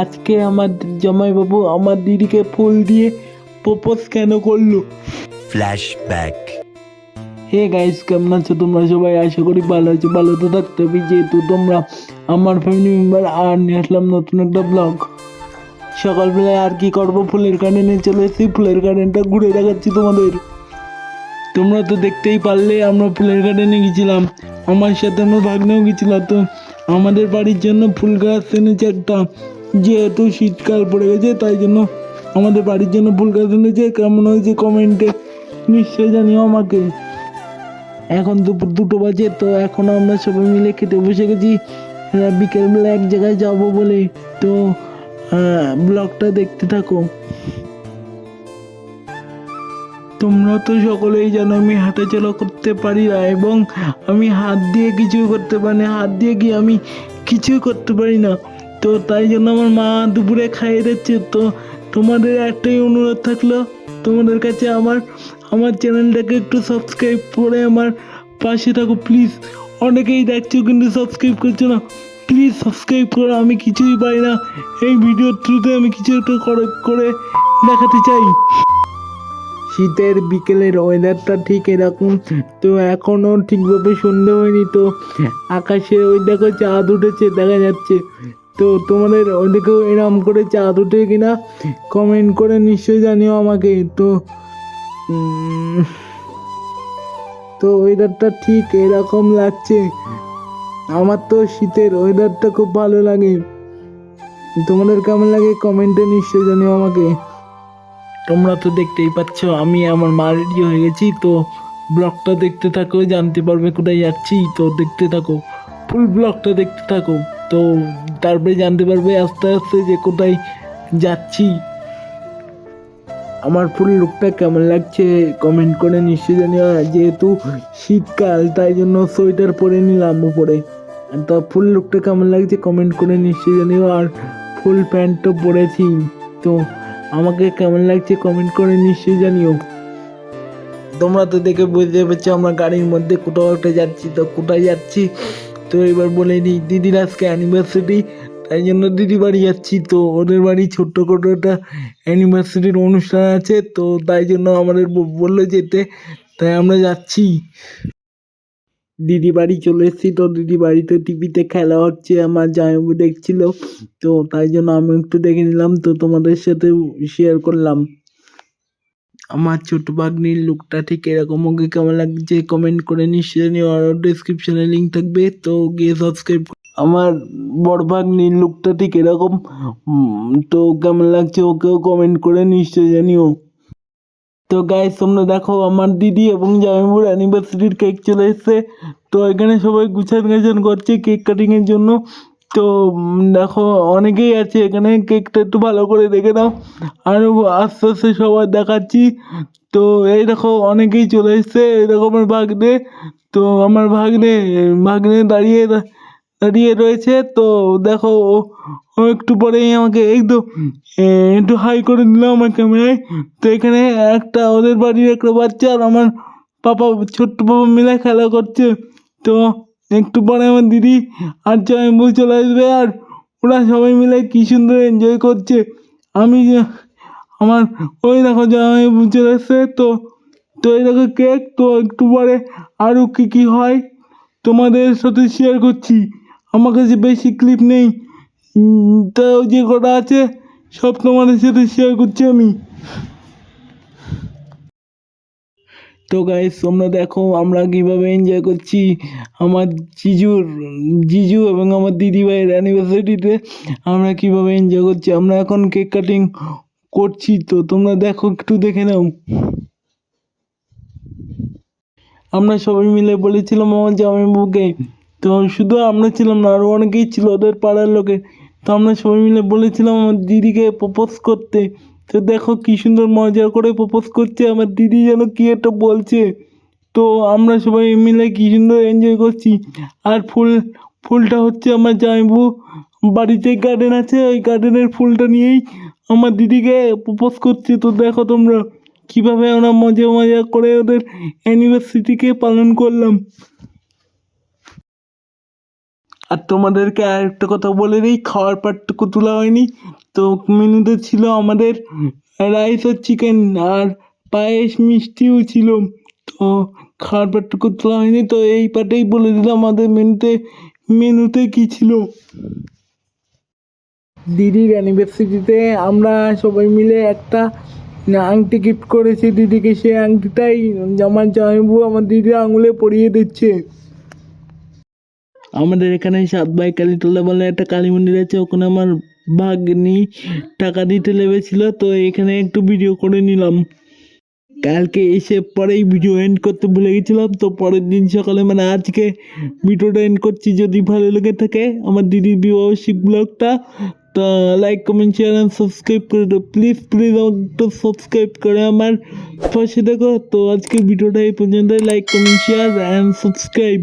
আজকে আমার জামাইবাবু আমার দিদিকে ফুল দিয়ে প্রপোজ কেন করলো? ফ্ল্যাশব্যাক। হে গাইস, কেমন আছো তোমরা সবাই? আশা করি ভালো আছো। ভালো তো থাকতে হবে, যেহেতু তোমরা আমার ফ্যামিলি মেম্বার। আর নিয়ে আসলাম নতুন একটা ব্লগ। সকালবেলায় আর কি করবো, ফুলের গার্ডেনে চলে এসেছি। ফুলের গার্ডেনটা ঘুরে দেখাচ্ছি তোমাদের। তোমরা তো দেখতেই পারলে আমরা ফুলের গার্ডেনে গেছিলাম। আমার সাথে আমার ভাগ্নেও গেছিল। তো আমাদের বাড়ির জন্য ফুল গাছ এনেছে একটা, যেহেতু শীতকাল পড়ে গেছে তাই জন্য আমাদের বাড়ির জন্য ফুল গাছ এনেছে। কেমন হয়েছে কমেন্টে নিশ্চয়ই জানিও আমাকে। এখন দুপুর 2টো বাজে, তো এখন আমরা সবাই মিলে খেতে বসে গেছি। বিকেলবেলা এক জায়গায় যাব বলে। তো ব্লগটা দেখতে থাকো। তোমরা তো সকলেই জানো আমি হাঁটাচলা করতে পারি না, এবং আমি হাত দিয়ে কিছু করতে পারি না। হাত দিয়ে কি আমি কিছুই করতে পারি না। তো তাই জন্য আমার মা দুপুরে খাইয়ে দিচ্ছে। তো তোমাদের একটাই অনুরোধ থাকলো তোমাদের কাছে, আমার চ্যানেলটাকে একটু সাবস্ক্রাইব করে আমার পাশে থাকো প্লিজ। অনেকেই দেখছো কিন্তু সাবস্ক্রাইব করছো না। প্লিজ সাবস্ক্রাইব করো। আমি কিছুই পারি না, এই ভিডিওর থ্রুতে আমি কিছু একটা করে দেখাতে চাই। শীতের বিকেলের ওয়েদারটা ঠিক এরকম। তো এখনও ঠিকভাবে সন্ধে হয়নি। তো আকাশে ওই দেখো চাঁদ উঠেছে, দেখা যাচ্ছে। তো তোমাদের ওইদিকেও এরকম করে চাঁদ উঠে কিনা কমেন্ট করে নিশ্চয়ই জানিও আমাকে। তো তো ওয়েদারটা ঠিক এরকম লাগছে। আমার তো শীতের ওয়েদারটা খুব ভালো লাগে। তোমাদের কেমন লাগে কমেন্টে নিশ্চয়ই জানিও আমাকে। তোমরা তো দেখতেই পাচ্ছ আমি আমার মা রেডি হয়ে গেছি। তো ব্লগটা দেখতে থাকো, জানতে পারবে কোথায় যাচ্ছি। তো দেখতে থাকো, ফুল ব্লগটা দেখতে থাকো। তো তারপরে জানতে পারবে আস্তে আস্তে যে কোথায় যাচ্ছি। আমার ফুল লুকটা কেমন লাগছে কমেন্ট করে নিশ্চয়ই জানিও। যেহেতু শীতকাল তাই জন্য সোয়েটার পরে নিলাম উপরে। তো ফুল লুকটা কেমন লাগছে কমেন্ট করে নিশ্চয়ই জানিও। আর ফুল প্যান্টও পরেছি। তো আমাকে কেমন লাগছে কমেন্ট করে নিশ্চয়ই জানিও। তোমরা তো দেখে বুঝতে পারছো আমরা গাড়ির মধ্যে কোথাও একটা যাচ্ছি। তো কোথায় যাচ্ছি তো এবার বলে নিই, দিদির আজকে অ্যানিভার্সারি, তাই জন্য দিদি বাড়ি যাচ্ছি। তো ওদের বাড়ি ছোট্ট করে একটা অ্যানিভার্সারির অনুষ্ঠান আছে। তো তাই জন্য আমাদের বললো যেতে, তাই আমরা যাচ্ছি। দিদি বাড়ি চলে এসেছি। তো দিদি বাড়িতে টিভিতে খেলা হচ্ছে, আমার জামাইবাবু দেখছিল। তো তাই জন্য আমি একটু দেখে নিলাম, তো তোমাদের সাথে শেয়ার করলাম। আমার ছোট ভাগ্নির লুকটা ঠিক এরকম। ওকে কেমন লাগছে কমেন্ট করে নিশ্চয়ই জানিও। আর ডিসক্রিপশনে লিঙ্ক থাকবে, তো গিয়ে সাবস্ক্রাইব। আমার বড় ভাগ্নির লুকটা ঠিক এরকম। তো কেমন লাগছে ওকেও কমেন্ট করে নিশ্চয়ই জানিও। তো গাইস, তোমরা দেখো আমার দিদি এবং জামাইবাবুর অ্যানিভার্সারির কেক চলে এসেছে। তো এখানে সবাই গুছান করছে কেক কাটিং এর জন্য। তো দেখো অনেকেই আছে এখানে, কেকটা একটু ভালো করে দেখে নাও। আর আস্তে আস্তে সবাই দেখাচ্ছি। তো এই দেখো অনেকেই চলে এসছে। এই দেখো আমার ভাগ্নে। তো আমার ভাগ্নে দাঁড়িয়ে দাঁড়িয়ে রয়েছে। তো দেখো ও একটু পরেই আমাকে একদম একটু হাই করে দিল আমার ক্যামেরায়। তো এখানে একটা ওদের বাড়ির একটা বাচ্চা আর আমার পাপা, ছোট্ট পাপা মিলে খেলা করছে। তো একটু পরে আমার দিদি আর জামাইবাবু চলে আসবে। আর ওরা সবাই মিলে কি সুন্দর এনজয় করছে। আমি আমার ওই দেখো জামাইবাবু চলে এসছে। তো তো এই দেখো কেক। তো একটু পরে আরও কী হয় তোমাদের সাথে শেয়ার করছি। আমার কাছে বেশি ক্লিপ নেই, তো যে কটা আছে সব তোমাদের সাথে শেয়ার করছি আমি। তো গাইস, তোমরা দেখো আমরা কিভাবে এনজয় করছি আমার জিজু এবং আমার দিদিভাইয়ের অ্যানিভার্সারিতে। আমরা কিভাবে এনজয় করছি। আমরা এখন কেক কাটিং করছি। তো তোমরা দেখো, একটু দেখে নাও। আমরা সবাই মিলে বলেছিলাম আমার জামাইবাবুকে। তো শুধু আমরা ছিলাম না, আরও অনেকেই ছিল ওদের পাড়ার লোকে। তো আমরা সবাই মিলে বলেছিলাম আমার দিদিকে প্রপোজ করতে। তো দেখো কি সুন্দর মজা করে প্রপোজ করছে। আমার দিদি যেন কি একটা বলছে। তো আমরা সবাই মিলে কি সুন্দর এনজয় করছি। আর ফুলটা হচ্ছে আমার জামাইবাবু বাড়িতে গার্ডেন আছে, ওই গার্ডেনের ফুলটা নিয়েই আমার দিদিকে প্রপোজ করছে। তো দেখো তোমরা কিভাবে আমরা মজা করে ওদের অ্যানিভার্সারিকে পালন করলাম। আর তোমাদেরকে আরেকটা কথা বলে দিই, খাওয়ার পার্টটুকু তোলা হয়নি। তো মেনুতে ছিল আমাদের রাইস আর চিকেন আর পায়েস, মিষ্টিও ছিল। তো খাওয়ার পার্টটুকু তোলা হয়নি, তো এই পার্টেই বলে দিলাম আমাদের মেনুতে কি ছিল। দিদির অ্যানিভার্সারিতে আমরা সবাই মিলে একটা আংটি গিফট করেছি দিদিকে। সেই আংটিটাই আমার জামাইবু আমার দিদির আঙুলে পরিয়ে দিচ্ছে। আমাদের এখানে সাতবাই কালীতলা বলে একটা কালী মন্দির আছে, ওখানে আমার ভাগ্নি টাকা দিতে লেগেছিল, তো এখানে একটু ভিডিও করে নিলাম। কালকে এসে পরেই ভিডিও এন্ড করতে ভুলে গেছিলাম, তো পরের দিন সকালে মানে আজকে ভিডিওটা এন্ড করছি। যদি ভালো লেগে থাকে আমার দিদির বিবাহবার্ষিক ব্লগটা, তো like comment share and subscribe করে দাও। প্লিজ আমাকে সাবস্ক্রাইব করে আমার পাশে দেখো। তো আজকের ভিডিওটা এই পর্যন্ত। Like comment share and subscribe.